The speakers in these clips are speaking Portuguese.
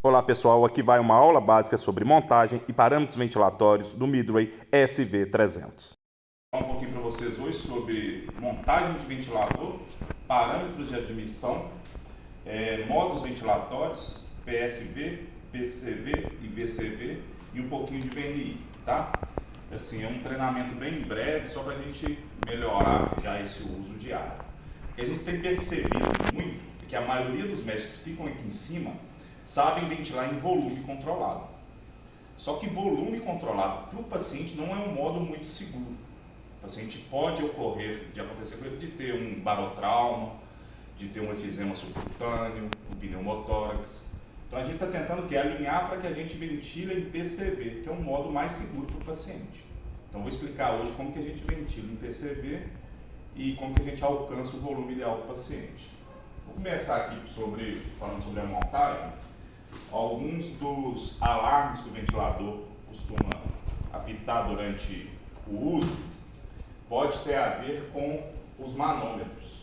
Olá pessoal, aqui vai uma aula básica sobre montagem e parâmetros ventilatórios do Midway SV300. Vou falar um pouquinho para vocês hoje sobre montagem de ventilador, parâmetros de admissão, modos ventilatórios, PSV, PCV e VCV e um pouquinho de VNI, tá? Assim, é um treinamento bem breve só para a gente melhorar já esse uso diário. Porque a gente tem percebido muito que a maioria dos médicos que ficam aqui em cima sabem ventilar em volume controlado. Só que volume controlado para o paciente não é um modo muito seguro. O paciente pode acontecer com ele de ter um barotrauma, de ter um efizema subcutâneo, um pneumotórax. Então a gente está tentando alinhar para que a gente ventile em PCV, que é um modo mais seguro para o paciente. Então vou explicar hoje como que a gente ventila em PCV e como que a gente alcança o volume ideal do paciente. Vou começar aqui falando sobre a montagem. Alguns dos alarmes que o ventilador costuma apitar durante o uso pode ter a ver com os manômetros.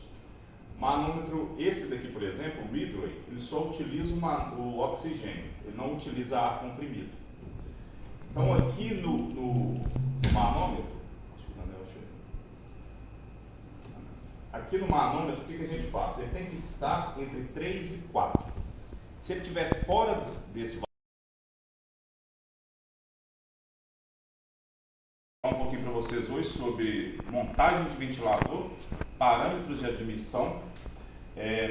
Manômetro, esse daqui, por exemplo, o Midway, ele só utiliza o oxigênio, ele não utiliza ar comprimido. Então aqui no manômetro, o que a gente faz? Ele tem que estar entre 3 e 4. Se ele estiver fora desse valor, vou falar um pouquinho para vocês hoje sobre montagem de ventilador, parâmetros de admissão,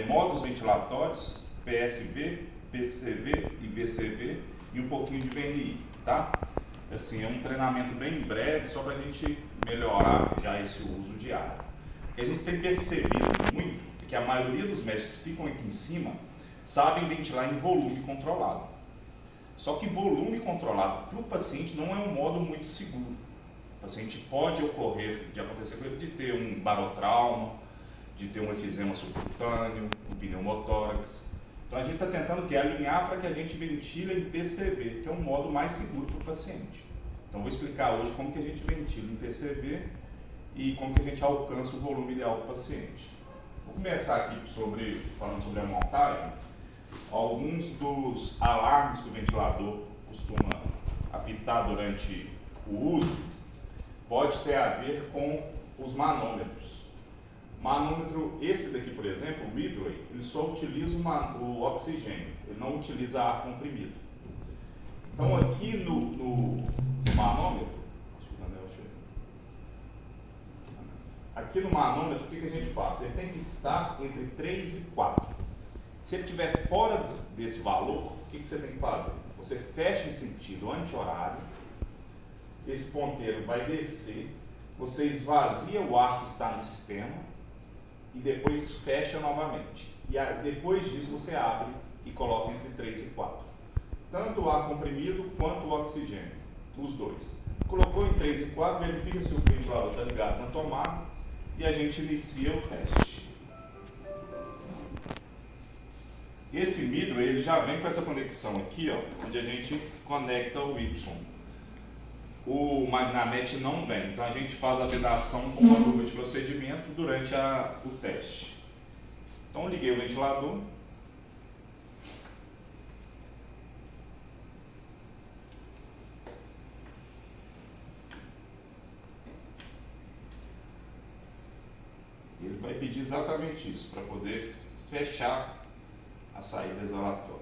modos ventilatórios, PSV, PCV e VCV e um pouquinho de VNI, tá? Assim, é um treinamento bem breve só para a gente melhorar já esse uso diário. Porque a gente tem percebido muito que a maioria dos médicos que ficam aqui em cima sabem ventilar em volume controlado. Só que volume controlado para o paciente não é um modo muito seguro. O paciente pode acontecer com ele de ter um barotrauma, de ter um efizema subcutâneo, um pneumotórax. Então a gente está tentando alinhar para que a gente ventile em PCV, que é um modo mais seguro para o paciente. Então vou explicar hoje como que a gente ventila em PCV e como que a gente alcança o volume ideal do paciente. Vou começar aqui falando sobre a montagem. Alguns dos alarmes que o ventilador costuma apitar durante o uso pode ter a ver com os manômetros. Manômetro, esse daqui, por exemplo, o Midway, ele só utiliza o oxigênio, ele não utiliza ar comprimido. Então aqui no manômetro, o que a gente faz? Ele tem que estar entre 3 e 4. Se ele estiver fora desse valor, o que você tem que fazer? Você fecha em sentido anti-horário, esse ponteiro vai descer, você esvazia o ar que está no sistema e depois fecha novamente. E depois disso você abre e coloca entre 3 e 4. Tanto o ar comprimido quanto o oxigênio, os dois. Colocou em 3 e 4, verifica se o ventilador está ligado na tomada e a gente inicia o teste. Esse Midway ele já vem com essa conexão aqui, ó, onde a gente conecta o Y. O Magnamet não vem, então a gente faz a vedação com uma luva de procedimento durante o teste. Então liguei o ventilador. Ele vai pedir exatamente isso, para poder fechar a saída exalatória.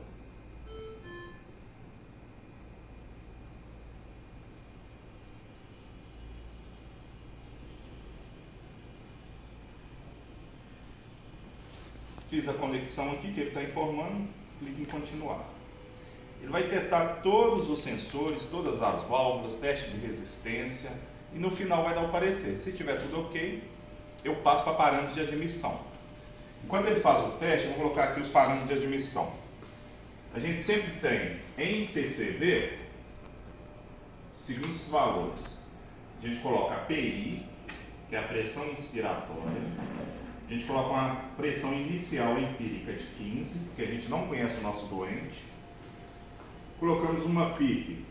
Fiz a conexão aqui que ele está informando, clique em continuar. Ele vai testar todos os sensores, todas as válvulas, teste de resistência e no final vai dar o parecer. Se tiver tudo ok, eu passo para parâmetros de admissão. Enquanto ele faz o teste, eu vou colocar aqui os parâmetros de admissão. A gente sempre tem em PCV seguintes valores. A gente coloca a PI, que é a pressão inspiratória. A gente coloca uma pressão inicial empírica de 15, porque a gente não conhece o nosso doente. Colocamos uma PIP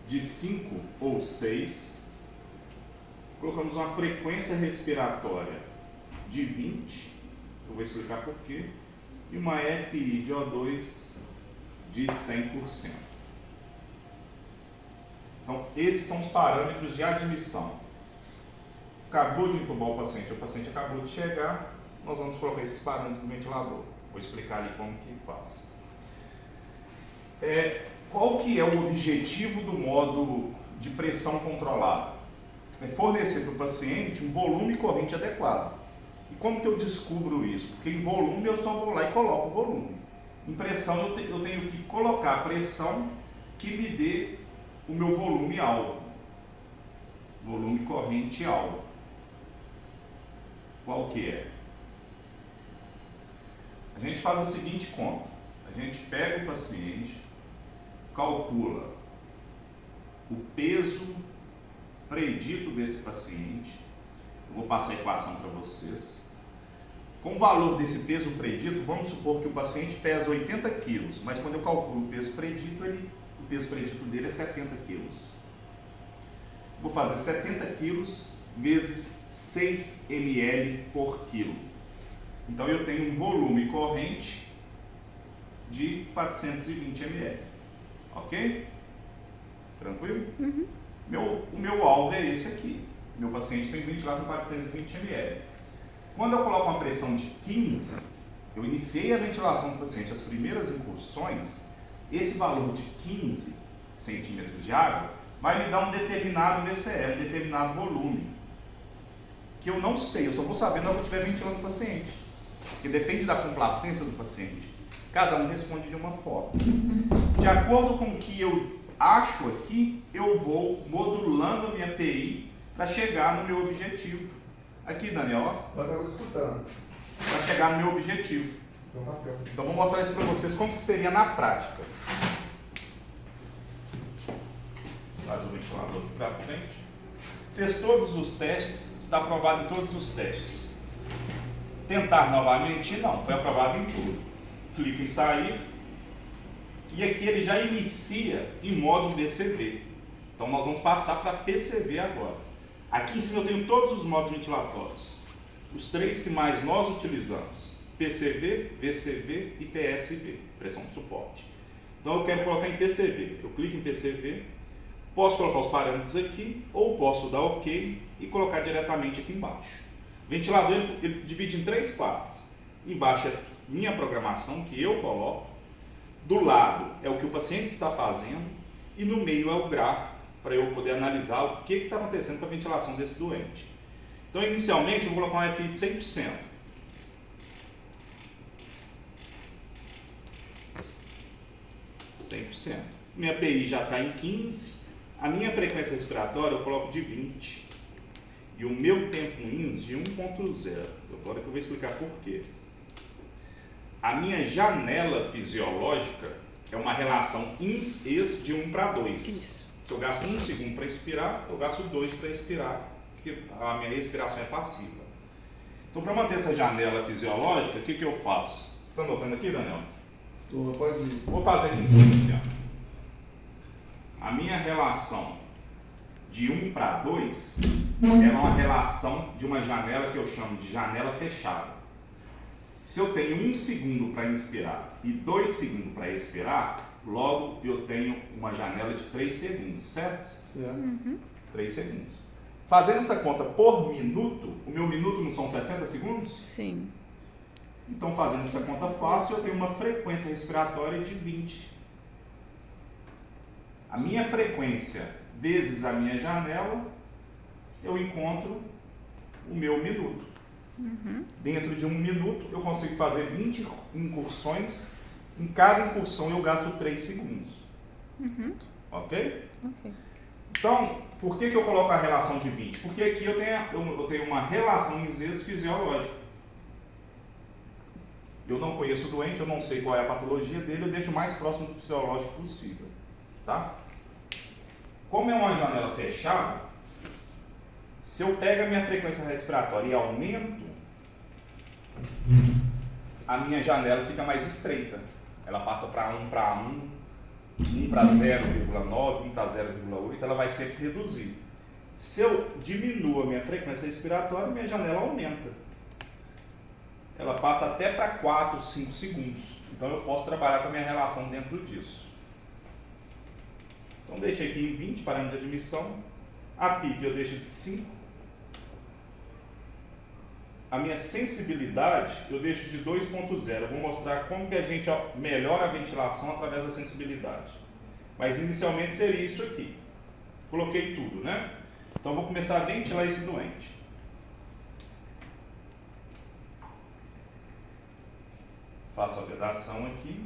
de 5 ou 6. Colocamos uma frequência respiratória de 20, eu vou explicar por quê, e uma FI de O2 de 100%. Então, esses são os parâmetros de admissão. Acabou de entubar o paciente acabou de chegar, nós vamos colocar esses parâmetros no ventilador. Vou explicar ali como que faz. Qual que é o objetivo do modo de pressão controlada? É fornecer para o paciente um volume e corrente adequado. E como que eu descubro isso? Porque em volume eu só vou lá e coloco o volume. Em pressão eu tenho que colocar a pressão que me dê o meu volume alvo. Volume corrente alvo. Qual que é? A gente faz a seguinte conta. A gente pega o paciente, calcula o peso predito desse paciente. Eu vou passar a equação para vocês. Com o valor desse peso predito, vamos supor que o paciente pesa 80 quilos, mas quando eu calculo o peso predito, o peso predito dele é 70 quilos. Vou fazer 70 quilos vezes 6 ml por quilo. Então eu tenho um volume corrente de 420 ml. Ok? Tranquilo? Uhum. O meu alvo é esse aqui. Meu paciente tem ventilado com 420 ml. Quando eu coloco uma pressão de 15, eu iniciei a ventilação do paciente, as primeiras incursões, esse valor de 15 centímetros de água vai me dar um determinado VCE, um determinado volume, que eu não sei, eu só vou saber na hora que eu estiver ventilando o paciente, porque depende da complacência do paciente. Cada um responde de uma forma. De acordo com o que eu acho aqui, eu vou modulando a minha PI para chegar no meu objetivo. Aqui, Daniel, ó. Eu estava escutando. Para chegar no meu objetivo. Então, vou mostrar isso para vocês como que seria na prática. Faz o ventilador para frente. Fez todos os testes, está aprovado em todos os testes. Tentar novamente? Não, foi aprovado em tudo. Clico em sair. E aqui ele já inicia em modo BCV. Então, nós vamos passar para PCV agora. Aqui em cima eu tenho todos os modos ventilatórios. Os três que mais nós utilizamos: PCV, VCV e PSV, pressão de suporte. Então eu quero colocar em PCV. Eu clico em PCV, posso colocar os parâmetros aqui, ou posso dar OK e colocar diretamente aqui embaixo. O ventilador ele divide em três partes. Embaixo é minha programação, que eu coloco. Do lado é o que o paciente está fazendo. E no meio é o gráfico, para eu poder analisar o que está acontecendo com a ventilação desse doente. Então, inicialmente, eu vou colocar um FI de 100%. 100%. Minha PI já está em 15. A minha frequência respiratória eu coloco de 20. E o meu tempo INS de 1.0. Agora que eu vou explicar por quê. A minha janela fisiológica é uma relação INS-ES de 1 para 2. Isso. Se eu gasto 1 segundo para expirar, eu gasto 2 para expirar, porque a minha respiração é passiva. Então, para manter essa janela fisiológica, o que eu faço? Você está notando aqui, Daniel? Estou, pode ir. Vou fazer aqui em cima. Aqui, ó. A minha relação de 1 para 2 é uma relação de uma janela que eu chamo de janela fechada. Se eu tenho 1 segundo para inspirar e 2 segundos para expirar, logo eu tenho uma janela de 3 segundos, certo? Uhum. 3 segundos. Fazendo essa conta por minuto, o meu minuto não são 60 segundos? Sim. Então, fazendo essa conta fácil, eu tenho uma frequência respiratória de 20. A minha frequência vezes a minha janela, eu encontro o meu minuto. Uhum. Dentro de 1 minuto, eu consigo fazer 20 incursões. Em cada incursão, eu gasto 3 segundos. Uhum. Ok? Ok. Então, por que eu coloco a relação de 20? Porque aqui eu tenho uma relação, às vezes, fisiológica. Eu não conheço o doente, eu não sei qual é a patologia dele, eu deixo o mais próximo do fisiológico possível. Tá? Como é uma janela fechada, se eu pego a minha frequência respiratória e aumento, a minha janela fica mais estreita. Ela passa para 1 para 1, 1 para 0,9, 1 para 0,8, ela vai sempre reduzir. Se eu diminuo a minha frequência respiratória, minha janela aumenta. ela passa até para 4, 5 segundos. Então eu posso trabalhar com a minha relação dentro disso. Então deixei aqui em 20, parâmetro de admissão. A PIP eu deixo de 5. A minha sensibilidade eu deixo de 2.0. Eu vou mostrar como que a gente melhora a ventilação através da sensibilidade. Mas inicialmente seria isso aqui. Coloquei tudo, né? Então eu vou começar a ventilar esse doente. Faço a vedação aqui.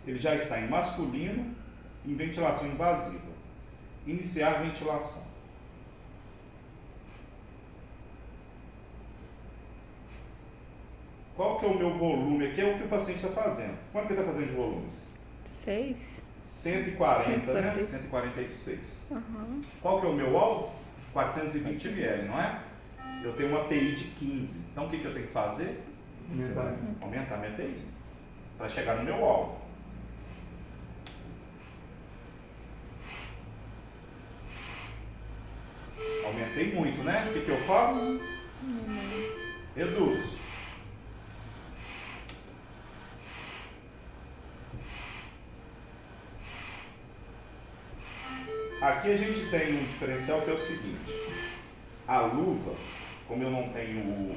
Ele já está em masculino, em ventilação invasiva. Iniciar a ventilação. Qual que é o meu volume aqui? É o que o paciente está fazendo. Quanto que ele está fazendo de volumes? 6. 140, né? 146. Uhum. Qual que é o meu alvo? 420 ml, não é? Eu tenho uma PI de 15. Então o que eu tenho que fazer? Aumentar minha PI. Para chegar no meu alvo. Aumentei muito, né? O que eu faço? Reduzo. Aqui a gente tem um diferencial que é o seguinte. A luva, como eu não tenho o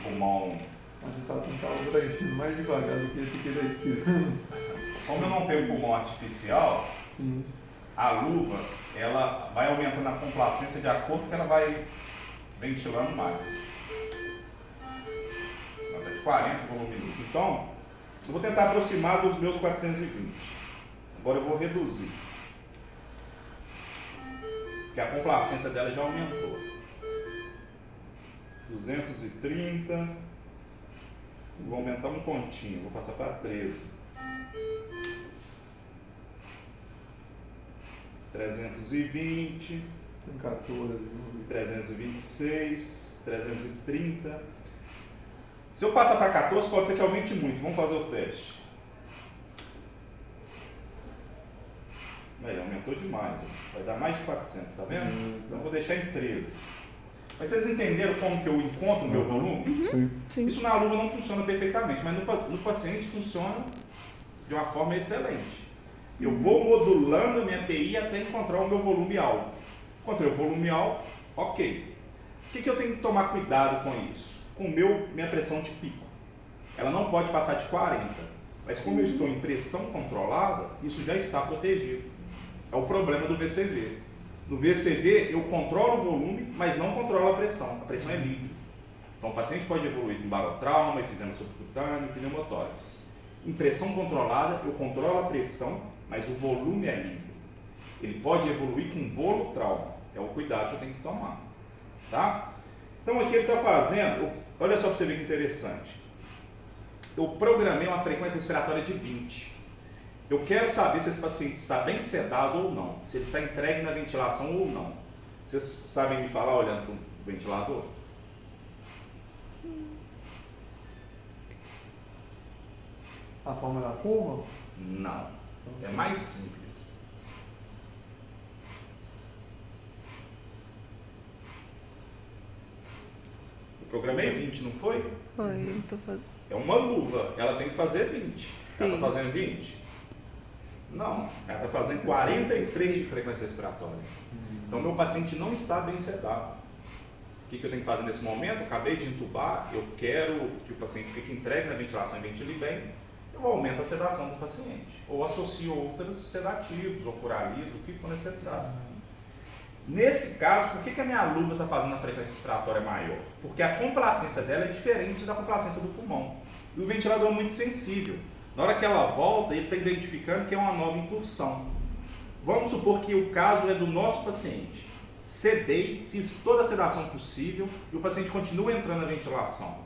pulmão... Mas você sabe que o cara está mais devagar do que ele que ele está expirando. Como eu não tenho o pulmão artificial, Sim. a luva, ela vai aumentando a complacência de acordo com que ela vai ventilando mais. Ela está de 40 por minuto. Então, eu vou tentar aproximar dos meus 420. Agora eu vou reduzir. Porque a complacência dela já aumentou. 230. Vou aumentar um pontinho, vou passar para 13. 320. Tem 14. 326. 330. Se eu passar para 14, pode ser que aumente muito. Vamos fazer o teste. Aí, aumentou demais. Vai dar mais de 400, tá vendo? Então eu vou deixar em 13. Mas vocês entenderam como que eu encontro o meu volume? Sim. Isso na luva não funciona perfeitamente, mas no paciente funciona de uma forma excelente. Eu vou modulando a minha PI até encontrar o meu volume alvo. Encontrei o volume alvo, ok. O que eu tenho que tomar cuidado com isso? Com minha pressão de pico. Ela não pode passar de 40, mas como eu estou em pressão controlada, isso já está protegido. É o problema do VCV. No VCV eu controlo o volume, mas não controlo a pressão. A pressão é livre. Então o paciente pode evoluir com barotrauma, efizema subcutâneo, pneumotórax. Em pressão controlada eu controlo a pressão, mas o volume é livre. Ele pode evoluir com volutrauma. É o cuidado que eu tenho que tomar. Tá? Então aqui ele está fazendo, olha só para você ver que interessante. Eu programei uma frequência respiratória de 20. Eu quero saber se esse paciente está bem sedado ou não, se ele está entregue na ventilação ou não. Vocês sabem me falar olhando para o ventilador? A forma da curva? Não. É mais simples. Eu programei 20, não foi? Foi, eu tô fazendo. É uma luva, ela tem que fazer 20. Ela Sim. está fazendo 20? Não, ela está fazendo 43 de frequência respiratória. Então, meu paciente não está bem sedado. O que eu tenho que fazer nesse momento? Eu acabei de entubar, eu quero que o paciente fique entregue na ventilação e ventile bem. Eu aumento a sedação do paciente. Ou associo outros sedativos, ou curalizo, o que for necessário. Nesse caso, por que a minha luva está fazendo a frequência respiratória maior? Porque a complacência dela é diferente da complacência do pulmão. E o ventilador é muito sensível. Na hora que ela volta, ele está identificando que é uma nova incursão. Vamos supor que o caso é do nosso paciente. Sedei, fiz toda a sedação possível e o paciente continua entrando na ventilação.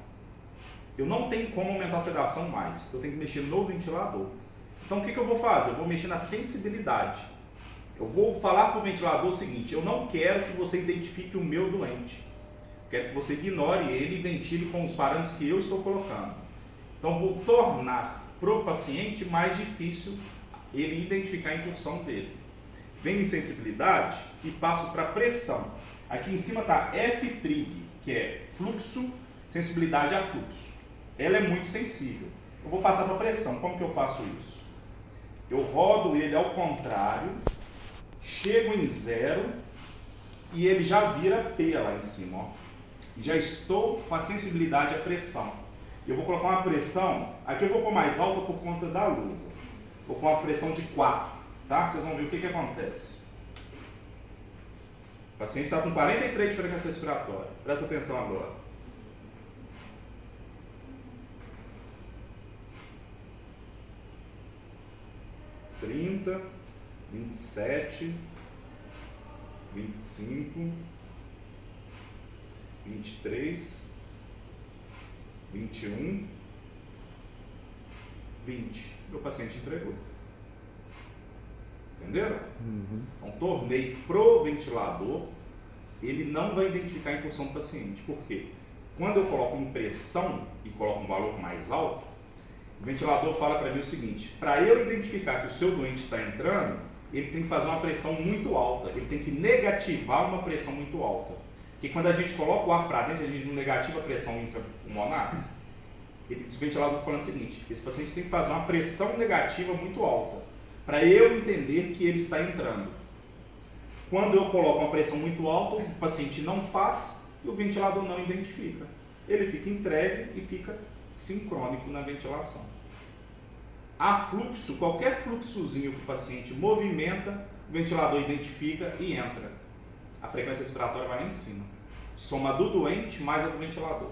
Eu não tenho como aumentar a sedação mais. Eu tenho que mexer no ventilador. Então o que eu vou fazer? Eu vou mexer na sensibilidade. Eu vou falar para o ventilador o seguinte: eu não quero que você identifique o meu doente. Eu quero que você ignore ele e ventile com os parâmetros que eu estou colocando. Então vou tornar para o paciente mais difícil ele identificar a incursão dele. Venho em sensibilidade e passo para pressão. Aqui em cima está F-trig. que é fluxo, sensibilidade a fluxo. Ela é muito sensível. Eu vou passar para pressão. Como que eu faço isso? Eu rodo ele ao contrário, chego em 0 e ele já vira P lá em cima. Ó. Já estou com a sensibilidade à pressão. Eu vou colocar uma pressão, aqui eu vou pôr mais alta por conta da luva. Vou pôr uma pressão de 4, tá? Vocês vão ver o que acontece. O paciente está com 43 de frequência respiratória. Presta atenção agora. Trinta, 27, 25, 23, 21, 20. Meu paciente entregou. Entenderam? Então, tornei pro ventilador, ele não vai identificar a incursão do paciente. Por quê? Quando eu coloco em pressão e coloco um valor mais alto, o ventilador fala para mim o seguinte: para eu identificar que o seu doente está entrando, ele tem que fazer uma pressão muito alta, ele tem que negativar uma pressão muito alta. Porque quando a gente coloca o ar para dentro, a gente não negativa a pressão intrapulmonar. Esse ventilador está falando o seguinte: esse paciente tem que fazer uma pressão negativa muito alta, para eu entender que ele está entrando. Quando eu coloco uma pressão muito alta, o paciente não faz e o ventilador não identifica. Ele fica entregue e fica sincrônico na ventilação. A fluxo, qualquer fluxozinho que o paciente movimenta, o ventilador identifica e entra. A frequência respiratória vai lá em cima. Soma do doente mais a do ventilador.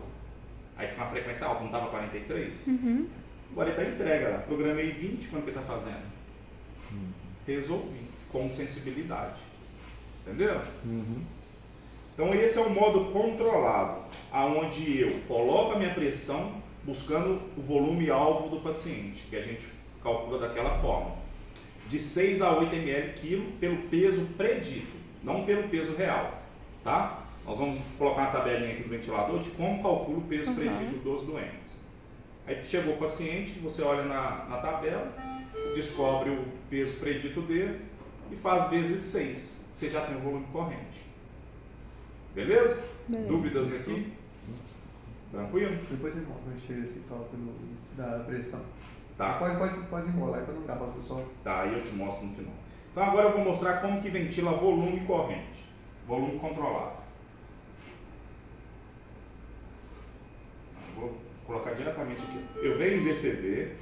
Aí fica uma frequência alta, não estava 43? Agora ele está entregue lá. Programei 20, quanto que ele está fazendo? Resolvi, com sensibilidade. Entenderam? Então esse é o modo controlado, aonde eu coloco a minha pressão buscando o volume alvo do paciente, que a gente calcula daquela forma, de 6 a 8 ml quilo pelo peso predito, não pelo peso real, tá? Nós vamos colocar uma tabelinha aqui do ventilador de como calcula o peso predito dos doentes. Aí chegou o paciente, você olha na tabela, descobre o peso predito dele e faz vezes 6, você já tem o volume corrente. Beleza? Dúvidas aqui? Tranquilo? Depois você mexer esse cálculo da pressão. Tá. Pode enrolar para não dar para o pessoal. Tá, aí eu te mostro no final. Então agora eu vou mostrar como que ventila volume corrente. Volume controlado. Vou colocar diretamente aqui. Eu venho em VCV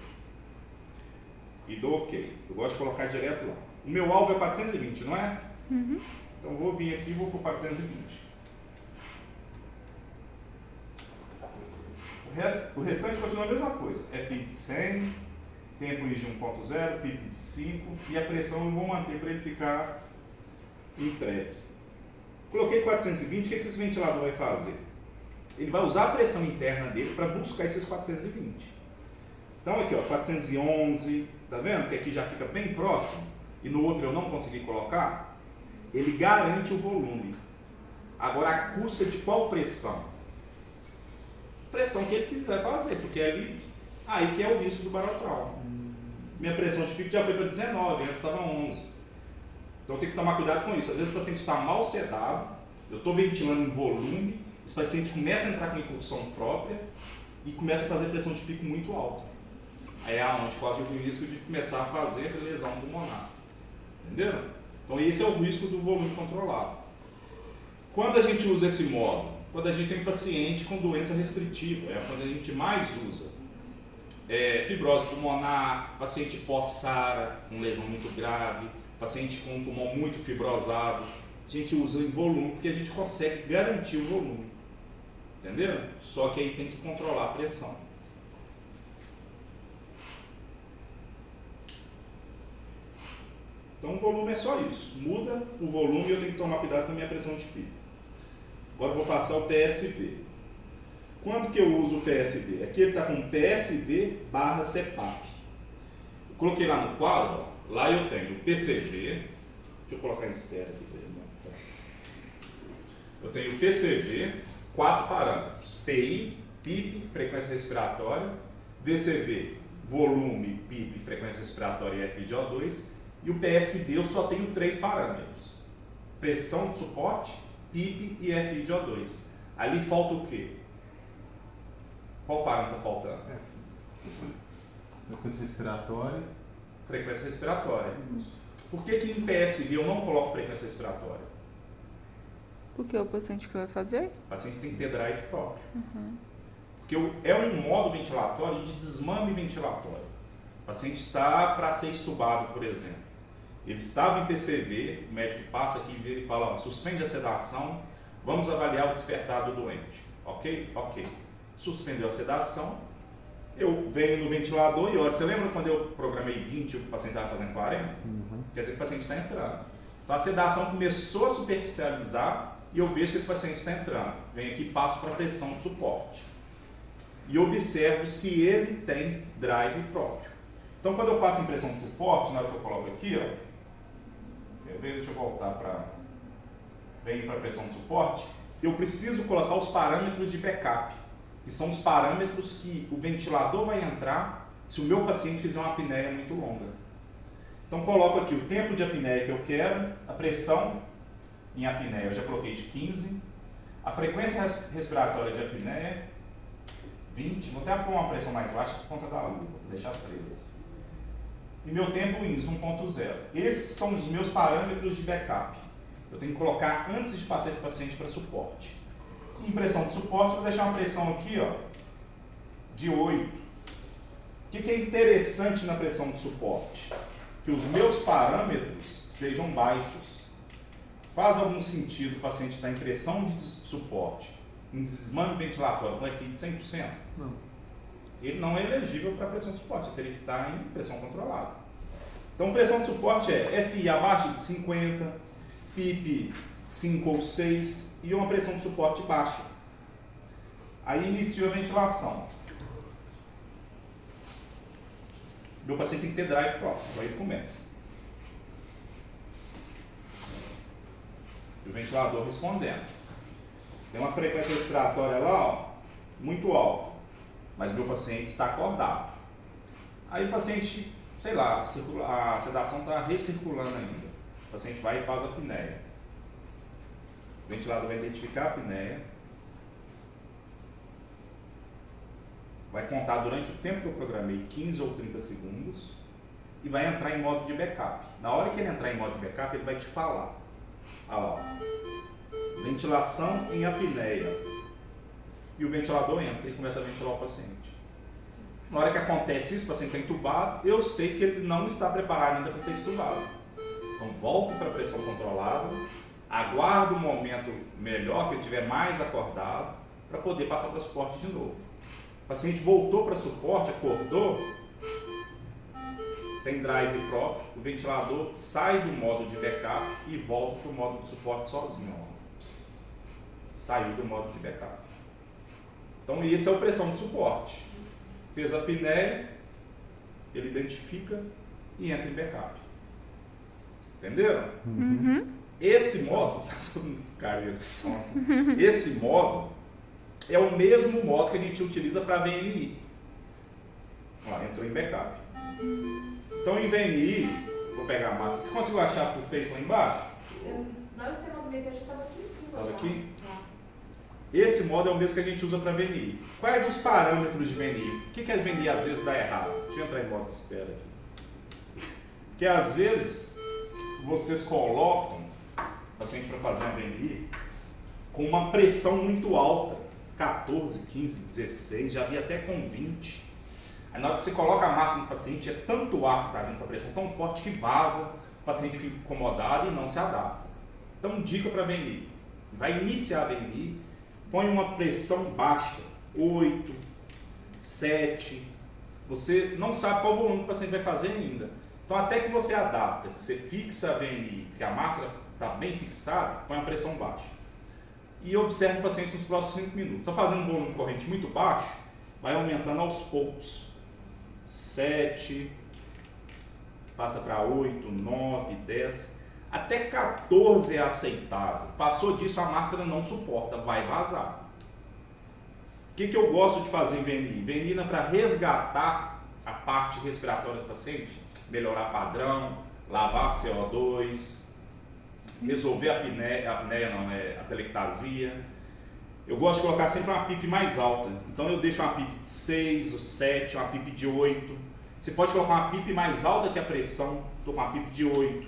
e dou OK. Eu gosto de colocar direto lá. O meu alvo é 420, não é? Então eu vou vir aqui e vou para 420. O restante continua a mesma coisa. FI de 100, tempo de 1.0, PIP de 5 e a pressão eu vou manter para ele ficar entregue. Coloquei 420, o que esse ventilador vai fazer? Ele vai usar a pressão interna dele para buscar esses 420. Então aqui ó, 411, tá vendo que aqui já fica bem próximo e no outro eu não consegui colocar? Ele garante o volume. Agora a custa de qual pressão? Pressão que ele quiser fazer, porque é livre. Aí que é o risco do barotrauma. Minha pressão de pico já foi para 19, antes estava 11. Então tem que tomar cuidado com isso. Às vezes o paciente está mal sedado, eu estou ventilando em volume, esse paciente começa a entrar com incursão própria e começa a fazer pressão de pico muito alta. Aí é onde corre o risco de começar a fazer lesão pulmonar. Entenderam? Então esse é o risco do volume controlado. Quando a gente usa esse modo? Quando a gente tem paciente com doença restritiva, é quando a gente mais usa. Fibrose pulmonar, paciente pós-SARA, com lesão muito grave, paciente com um pulmão muito fibrosado, a gente usa em volume porque a gente consegue garantir o volume. Entenderam? Só que aí tem que controlar a pressão. Então o volume é só isso. Muda o volume e eu tenho que tomar cuidado com a minha pressão de pico. Agora eu vou passar o PSV. Quando que eu uso o PSV? Aqui ele está com PSV barra CPAP. Eu coloquei lá no quadro, ó, lá eu tenho o PCV. Deixa eu colocar em espera aqui. Eu tenho o PCV, 4 parâmetros. PI, PIP, frequência respiratória. DCV, volume, PIP, frequência respiratória e FiO2. E o PSV eu só tenho 3 parâmetros. Pressão de suporte, PIP e FiO2. Ali falta o quê? Qual parâmetro está faltando? Frequência respiratória. Frequência respiratória. Por que em PSV eu não coloco frequência respiratória? Porque o paciente que vai fazer? O paciente tem que ter drive próprio. Porque é um modo ventilatório de desmame ventilatório. O paciente está para ser estubado, por exemplo. Ele estava em PCV, o médico passa aqui e vira e fala, ó, suspende a sedação, vamos avaliar o despertar do doente. Ok? Ok. Suspendeu a sedação, eu venho no ventilador e olha, você lembra quando eu programei 20 e o paciente estava fazendo 40? Quer dizer que o paciente está entrando. Então a sedação começou a superficializar e eu vejo que esse paciente está entrando. Venho aqui e passo para a pressão de suporte. E observo se ele tem drive próprio. Então quando eu passo em pressão de suporte, na hora que eu coloco aqui, ó, deixa eu voltar para... Venho para a pressão de suporte, eu preciso colocar os parâmetros de backup, que são os parâmetros que o ventilador vai entrar se o meu paciente fizer uma apneia muito longa. Então coloco aqui o tempo de apneia que eu quero, a pressão em apneia eu já coloquei de 15, a frequência respiratória de apneia 20, vou até pôr uma pressão mais baixa por conta da luva, vou deixar 13. E meu tempo INS 1.0. Esses são os meus parâmetros de backup. Eu tenho que colocar antes de passar esse paciente para suporte. Em pressão de suporte, eu vou deixar uma pressão aqui, ó, de 8. O que é interessante na pressão de suporte? Que os meus parâmetros sejam baixos. Faz algum sentido o paciente estar em pressão de suporte, em desmame ventilatório, com FI de 100%? Não. Ele não é elegível para pressão de suporte, ele teria que estar em pressão controlada. Então, pressão de suporte é FI abaixo de 50, PIP 5 ou 6 e uma pressão de suporte baixa. Aí inicio a ventilação. Meu paciente tem que ter drive próprio, então aí ele começa. E o ventilador respondendo. Tem uma frequência respiratória lá, ó, muito alta, mas meu paciente está acordado. Aí o paciente, sei lá, a sedação está recirculando ainda. O paciente vai e faz a apneia. O ventilador vai identificar a apneia, vai contar durante o tempo que eu programei, 15 ou 30 segundos, e vai entrar em modo de backup. Na hora que ele entrar em modo de backup, ele vai te falar. Olha lá, ó. Ventilação em apneia. E o ventilador entra e começa a ventilar o paciente. Na hora que acontece isso, o paciente está entubado, eu sei que ele não está preparado ainda para ser entubado. Então volto para a pressão controlada, aguardo um momento melhor, que ele estiver mais acordado, para poder passar para suporte de novo. O paciente voltou para suporte, acordou, tem drive próprio, o ventilador sai do modo de backup e volta para o modo de suporte sozinho. Ó. Saiu do modo de backup. Então esse é o pressão de suporte. Fez a apneia, ele identifica e entra em backup. Entenderam? Esse modo, cara de som, esse modo é o mesmo modo que a gente utiliza para VNI. Ó, entrou em backup. Então em VNI, vou pegar a máscara. Você conseguiu achar a full face lá embaixo? Na hora que você mandou mensagem, eu estava aqui em cima. Estava já. aqui? Tá. Esse modo é o mesmo que a gente usa para VNI. Quais os parâmetros de VNI? O que a VNI às vezes dá errado? Deixa eu entrar em modo de espera aqui. Porque às vezes vocês colocam o paciente para fazer uma VNI com uma pressão muito alta. 14, 15, 16, já vi até com 20. Aí na hora que você coloca a máscara no paciente, é tanto ar que está dentro da pressão tão forte que vaza, o paciente fica incomodado e não se adapta. Então, dica para VNI. Vai iniciar a VNI, põe uma pressão baixa, 8, 7. Você não sabe qual volume o paciente vai fazer ainda. Então, até que você adapta, que você fixa a VNI, que a máscara está bem fixada, põe a pressão baixa. E observe o paciente nos próximos 5 minutos. Está fazendo um volume corrente muito baixo, vai aumentando aos poucos. 7, passa para 8, 9, 10, até 14 é aceitável. Passou disso, a máscara não suporta, vai vazar. O que eu gosto de fazer em VNI? VNI é para resgatar a parte respiratória do paciente, melhorar padrão, lavar CO2, resolver a apneia, a telectasia. eu gosto de colocar sempre uma PIP mais alta. Então eu deixo uma PIP de 6 ou 7, uma PIP de 8. Você pode colocar uma PIP mais alta que a pressão. Estou com uma PIP de 8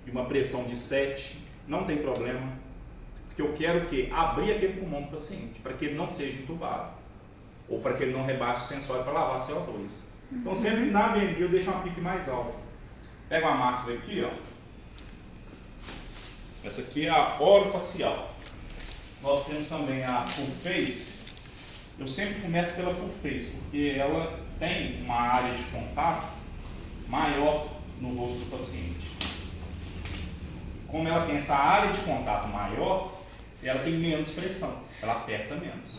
e uma pressão de 7. Não tem problema. Porque eu quero o quê? Abrir aquele pulmão do paciente, para que ele não seja entubado. Ou para que ele não rebaixe o sensório para lavar CO2. Então sempre na VNI eu deixo uma PIP mais alta. Pega uma máscara aqui, ó. Essa aqui é a orofacial. Nós temos também a full face. Eu sempre começo pela full face, porque ela tem uma área de contato maior no rosto do paciente. Como ela tem essa área de contato maior, ela tem menos pressão, ela aperta menos.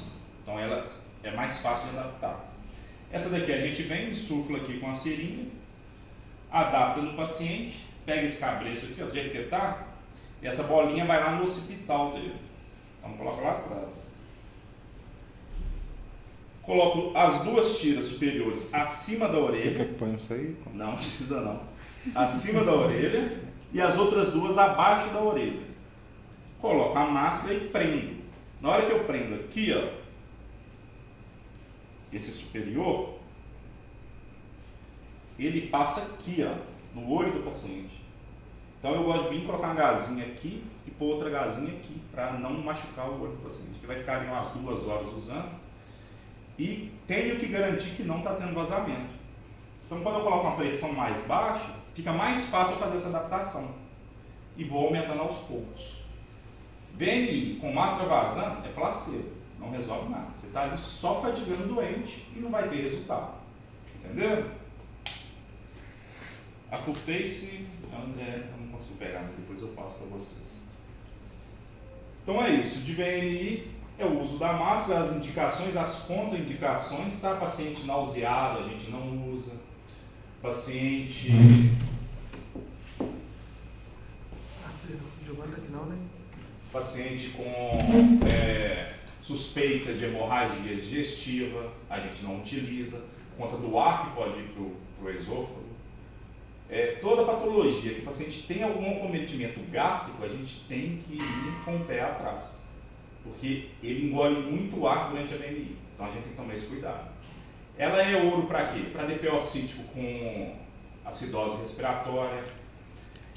Então ela é mais fácil de adaptar. Essa daqui a gente vem, insufla aqui com a seringa, adapta no paciente, pega esse cabreço aqui, ó, do jeito que está, e essa bolinha vai lá no occipital dele. Então coloca lá atrás. Coloco as duas tiras superiores acima da orelha. Você quer que ponha isso aí? Não, não precisa não. Acima da orelha e as outras duas abaixo da orelha. Coloco a máscara e prendo. Na hora que eu prendo aqui, ó, esse superior, ele passa aqui, ó, no olho do paciente. Então eu gosto de vir colocar uma gazinha aqui e pôr outra gazinha aqui, para não machucar o olho do paciente. Que vai ficar ali umas 2 horas usando. E tenho que garantir que não está tendo vazamento. Então quando eu coloco uma pressão mais baixa, fica mais fácil fazer essa adaptação. E vou aumentando aos poucos. VNI com máscara vazando é placebo, não resolve nada. Você está ali só fadigando o doente e não vai ter resultado. Entendeu? A full face, eu não consigo pegar, mas depois eu passo para vocês. Então é isso, de VNI é o uso da máscara, as indicações, as contraindicações, tá? Paciente nauseado a gente não usa. Paciente... Giovanni tá aqui não, né? Paciente com suspeita de hemorragia digestiva, a gente não utiliza, por conta do ar que pode ir para o esôfago. Toda patologia que o paciente tem algum acometimento gástrico, a gente tem que ir com o pé atrás, porque ele engole muito ar durante a VNI, então a gente tem que tomar esse cuidado. Ela é ouro para quê? Para DPO cítico com acidose respiratória,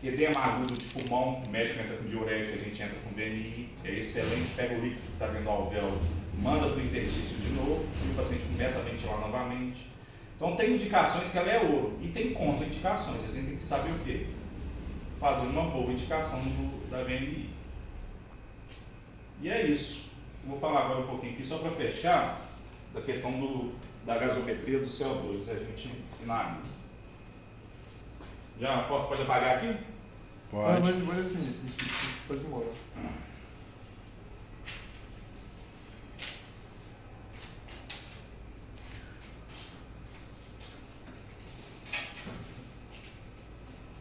edema agudo de pulmão, o médico entra com diurético, a gente entra com VNI, é excelente, pega o líquido que está dentro do alvéolo, manda para o interstício de novo, e o paciente começa a ventilar novamente. Então tem indicações que ela é ouro, e tem contraindicações, a gente tem que saber o quê? Fazer uma boa indicação da VNI. E é isso. Vou falar agora um pouquinho aqui, só para fechar, da questão da gasometria do CO2, a gente finaliza. Já pode apagar aqui? Pode. Mas definir, depois embora.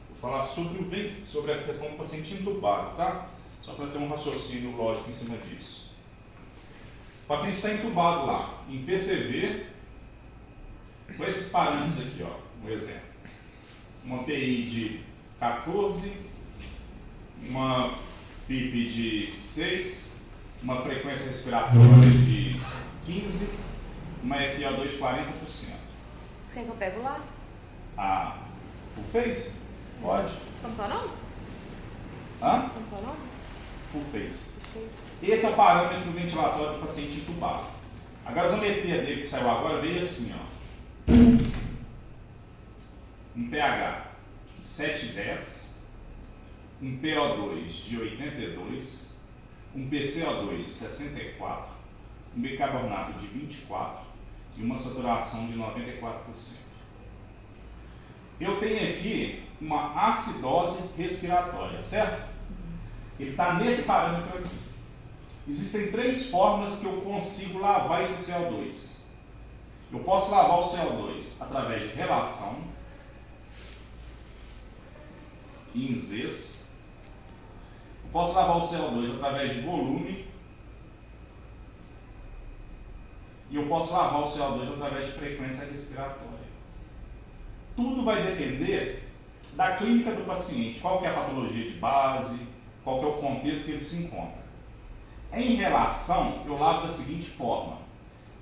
Vou falar sobre a questão do paciente entubado, tá? Só para ter um raciocínio lógico em cima disso. O paciente está entubado lá, em PCV, com esses parâmetros aqui, ó, um exemplo. Uma PI de 14, uma PIP de 6, uma frequência respiratória de 15, uma FiO2 de 40%. Você quer que eu pego lá? Ah, o face? Pode. Como tá o nome? Hã? Como tá o nome? Full face. Fez. Esse é o parâmetro ventilatório do paciente entubado. A gasometria dele que saiu agora veio assim, ó. Um pH de 7,10, um PO2 de 82, um PCO2 de 64, um bicarbonato de 24 e uma saturação de 94%. Eu tenho aqui uma acidose respiratória, certo? Ele está nesse parâmetro aqui. Existem 3 formas que eu consigo lavar esse CO2. Eu posso lavar o CO2 através de relação, em Zs. Eu posso lavar o CO2 através de volume. E eu posso lavar o CO2 através de frequência respiratória. Tudo vai depender da clínica do paciente, qual que é a patologia de base, qual que é o contexto que ele se encontra. Em relação, eu lavo da seguinte forma.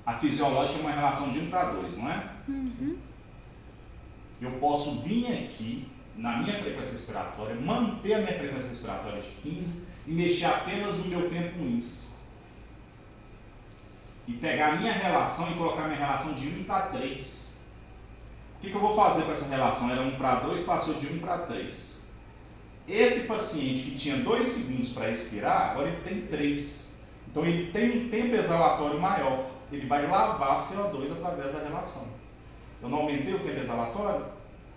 A fisiológica é uma relação de 1:2, não é? Eu posso vir aqui na minha frequência respiratória, manter a minha frequência respiratória de 15 e mexer apenas no meu tempo índice. E pegar a minha relação e colocar a minha relação de 1:3. O que eu vou fazer com essa relação? Era 1:2, passou de 1:3. Esse paciente que tinha 2 segundos para expirar, agora ele tem 3. Então ele tem um tempo exalatório maior. Ele vai lavar CO2 através da relação. Eu não aumentei o tempo exalatório,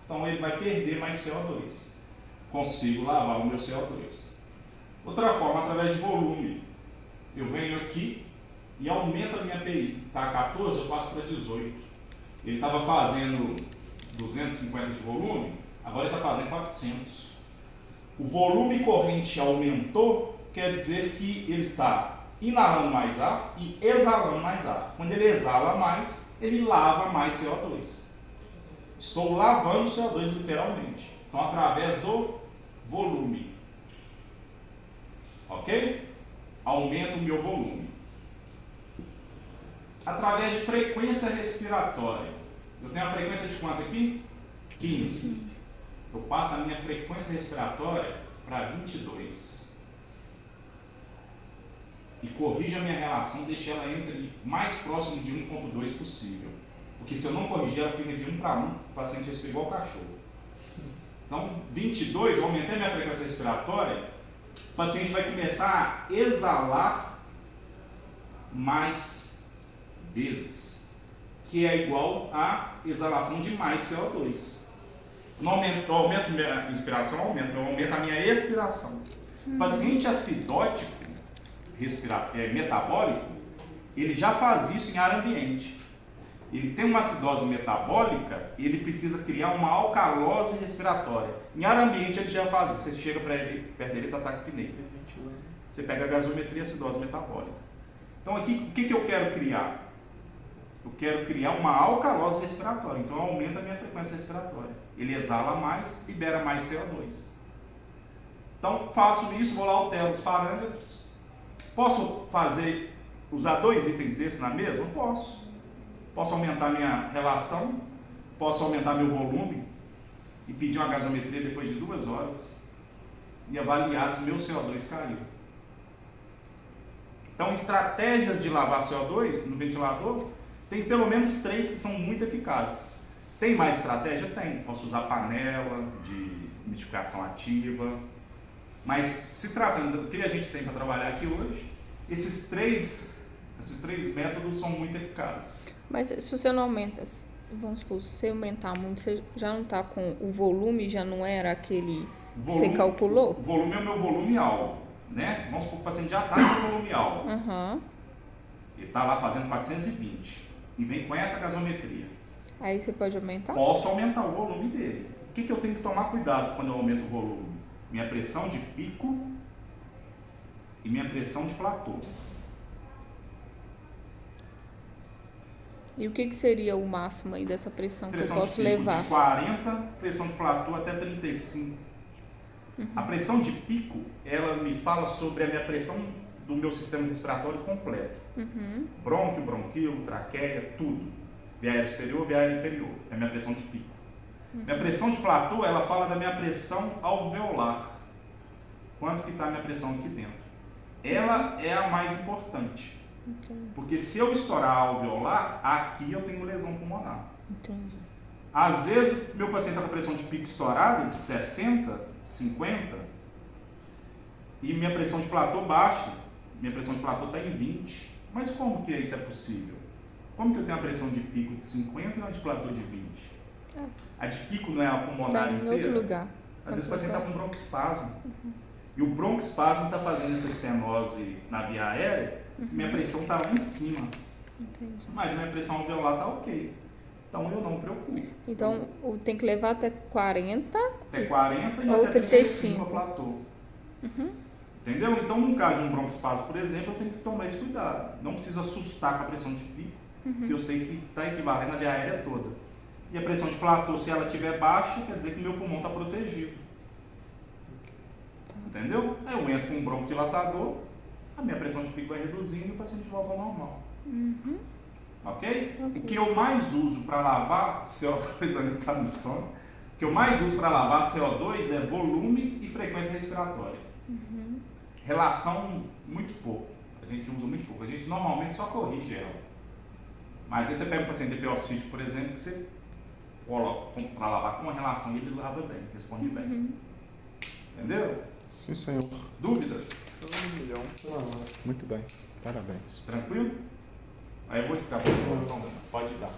então ele vai perder mais CO2. Consigo lavar o meu CO2. Outra forma, através de volume. Eu venho aqui e aumento a minha PI. Está 14, eu passo para 18. Ele estava fazendo 250 de volume, agora ele está fazendo 400. O volume corrente aumentou, quer dizer que ele está inalando mais ar e exalando mais ar. Quando ele exala mais, ele lava mais CO2. Estou lavando CO2 literalmente. Então, através do volume. Ok? Aumento o meu volume. Através de frequência respiratória. Eu tenho a frequência de quanto aqui? 15. Eu passo a minha frequência respiratória para 22. E corrijo a minha relação, deixo ela entre mais próximo de 1:2 possível. Porque se eu não corrigir, ela fica de 1:1, o paciente respira igual o cachorro. Então, 22, aumentei a minha frequência respiratória, o paciente vai começar a exalar mais vezes, que é igual a exalação de mais CO2. Eu aumento minha inspiração, eu aumento a minha expiração. O paciente acidótico, metabólico, ele já faz isso em ar ambiente. Ele tem uma acidose metabólica, ele precisa criar uma alcalose respiratória. Em ar ambiente ele já faz isso. Você chega perto dele, está taquipneia. Você pega a gasometria e acidose metabólica. Então aqui, o que eu quero criar? Eu quero criar uma alcalose respiratória. Então aumenta a minha frequência respiratória. Ele exala mais, libera mais CO2. Então faço isso, vou lá, altero os parâmetros. Posso usar 2 itens desses na mesma? Posso. Posso aumentar minha relação, posso aumentar meu volume e pedir uma gasometria depois de 2 horas e avaliar se meu CO2 caiu. Então, estratégias de lavar CO2 no ventilador, tem pelo menos 3 que são muito eficazes. Tem mais estratégia? Tem. Posso usar panela de umidificação ativa. Mas, se tratando do que a gente tem para trabalhar aqui hoje, esses três métodos são muito eficazes. Mas se você não aumenta, vamos supor, se você aumentar muito, você já não está com o volume, já não era aquele que você calculou? O volume é o meu volume alvo, né? Vamos supor que o paciente já está no volume alvo. Ele está lá fazendo 420 e vem com essa gasometria. Aí você pode aumentar? Posso aumentar o volume dele. O que eu tenho que tomar cuidado quando eu aumento o volume? Minha pressão de pico e minha pressão de platô. E o que seria o máximo aí dessa pressão que eu posso de pico levar? De 40, pressão de platô até 35. A pressão de pico, ela me fala sobre a minha pressão do meu sistema respiratório completo. Brônquio, bronquíolo, traqueia, tudo. Via aérea superior, via aérea inferior. É a minha pressão de pico. Minha pressão de platô, ela fala da minha pressão alveolar. Quanto que está a minha pressão aqui dentro. Ela é a mais importante. Entendi. Porque se eu estourar a alveolar, aqui eu tenho lesão pulmonar. Entendi. Às vezes, meu paciente está com pressão de pico estourada, de 60, 50, e minha pressão de platô baixa. Minha pressão de platô está em 20. Mas como que isso é possível? Como que eu tenho a pressão de pico de 50 e uma de platô de 20? A de pico não é a pulmonar Tá em inteira? outro lugar. Às vezes o paciente está com broncoespasmo. E o broncoespasmo está fazendo essa estenose na via aérea, minha pressão está lá em cima. Entendi. Mas minha pressão alveolar está ok. Então eu não me preocupo. Então tem que levar até 40. Até 40 e ou até 35 a 35. platô. Entendeu? Então, no caso de um broncoespasmo, por exemplo, eu tenho que tomar esse cuidado. Não precisa assustar com a pressão de pico, porque eu sei que está equivalendo a via aérea toda. E a pressão de platô, se ela estiver baixa, quer dizer que o meu pulmão está protegido. Entendeu? Aí eu entro com um broncodilatador, a minha pressão de pico vai reduzindo e o paciente volta ao normal. Uhum. Ok? Ok. O que eu mais uso para lavar CO2, ainda está no sono, o que eu mais uso para lavar CO2 é volume e frequência respiratória. Uhum. Relação, muito pouco. A gente usa muito pouco. A gente normalmente só corrige ela. Mas aí você pega um paciente de piorcítico, por exemplo, que você coloca para lavar com a relação e ele lava bem, responde bem. Uhum. Entendeu? Sim, senhor. Dúvidas? Um milhão. Muito bem. Parabéns. Tranquilo? Aí eu vou explicar para você. Pode dar.